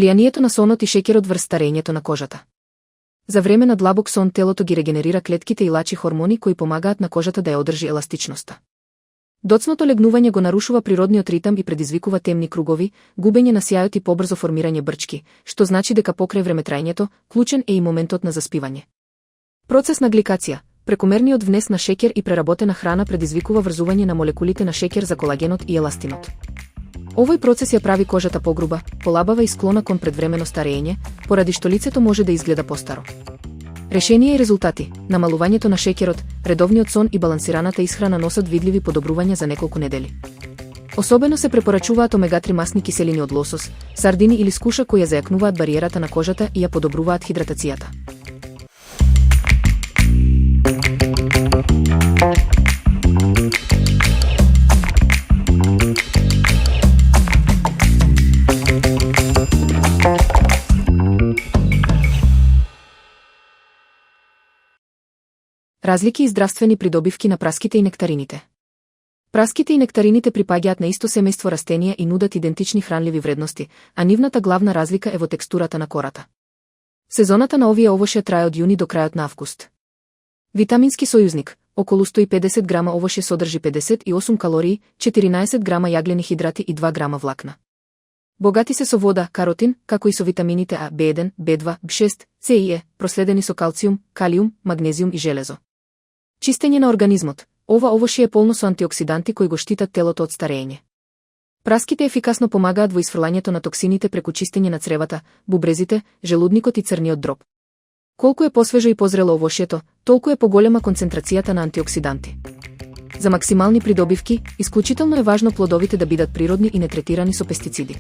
Влијанието на сонот и шеќерот врз старењето на кожата. За време на длабок сон телото ги регенерира клетките и лачи хормони кои помагаат на кожата да ја одржи еластичноста. Доцното легнување го нарушува природниот ритам и предизвикува темни кругови, губење на сјајот и побрзо формирање брчки, што значи дека покрај времетраењето, клучен е и моментот на заспивање. Процес на гликација. Прекомерниот внес на шеќер и преработена храна предизвикува врзување на молекулите на шеќер за колагенот и еластинот. Овој процес ја прави кожата погруба, полабава и склона кон предвремено старење, поради што лицето може да изгледа постаро. Решение и резултати. Намалувањето на шеќерот, редовниот сон и балансираната исхрана носат видливи подобрувања за неколку недели. Особено се препорачуваат омега-3 масни киселини од лосос, сардини или скуша кои ја зајакнуваат бариерата на кожата и ја подобруваат хидратацијата. Разлики и здравствени придобивки на праските и нектарините. Праските и нектарините припаѓаат на исто семејство растенија и нудат идентични хранливи вредности, а нивната главна разлика е во текстурата на кората. Сезоната на овие овошја трае од јуни до крајот на август. Витамински сојузник. Околу 150 грама овошје содржи 58 калории, 14 грама јаглени хидрати и 2 грама влакна. Богати се со вода, каротин, како и со витамините А, B1, B2, B6, С и Е, проследени со калциум, калиум, магнезиум и железо. Чистење на организмот. Ова овошје е полно со антиоксиданти кои го штитат телото од старење. Праските ефикасно помагаат во исфрлањето на токсините преку чистење на цревата, бубрезите, желудникот и црниот дроб. Колку е посвежо и позрело овошјето, толку е поголема концентрацијата на антиоксиданти. За максимални придобивки, исклучително е важно плодовите да бидат природни и нетретирани со пестициди.